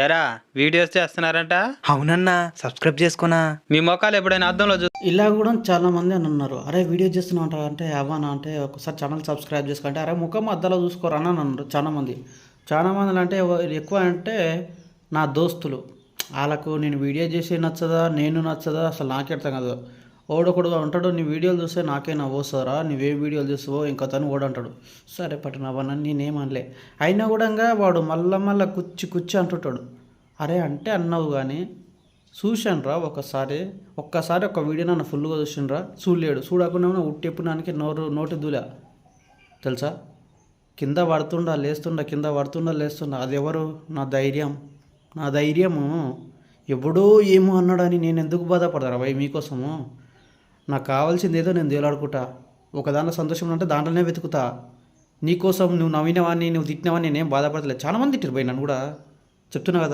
ఏరా వీడియోస్ చేస్తున్నారంట. అవునన్నా, సబ్స్క్రైబ్ చేసుకున్నా. మీ మొఖాలు ఎప్పుడైనా అద్దంలో ఇలా కూడా చాలా మంది అని అన్నారు. అరే వీడియో చేస్తున్నావు అంటే అవ్వనా అంటే ఒకసారి ఛానల్ సబ్స్క్రైబ్ చేసుకుంటే అరే ముఖం అద్దాలో చూసుకోరా అని అన్నారు చాలామంది. చాలామంది అంటే ఎక్కువ అంటే నా దోస్తులు, వాళ్ళకు నేను వీడియో చేసి నచ్చదా నేను నచ్చదా అసలు నాకే అర్థం కాదు. ఓడొకడు అంటాడు నీ వీడియోలు చూస్తే నాకే నవ్వు వస్తుందా, నువ్వేం వీడియోలు చూస్తావో ఇంకా తను ఓడు అంటాడు. సరే పట్టినవన్నీ నేనేమనలే. అయినా కూడా వాడు మళ్ళా కుచ్చి అంటుంటాడు. అరే అంటే అన్నావు కానీ చూశానురా ఒక్కసారి ఒక వీడియో నన్ను ఫుల్గా చూసిండ్రా, చూడలేడు. చూడకుండా ఉట్టెప్పుడానికి నోటి దూల తెలుసా. కింద పడుతుండా లేస్తుండా అది ఎవరు? నా ధైర్యము ఎప్పుడో ఏమో అన్నాడని నేను ఎందుకు బాధపడతారా భయ్ మీకోసము. నాకు కావాల్సింది ఏదో నేను దేవులాడుకుంటా. ఒక దాంట్లో సంతోషం అంటే దాంట్లోనే వెతుకుతా. నీకోసం నువ్వు నవ్వినవాడిని నువ్వు తిట్టినవాడిని నేనేం బాధపడతలేదు. చాలామంది తిట్టారు భయ్ నన్ను కూడా, చెప్తున్నా కదా.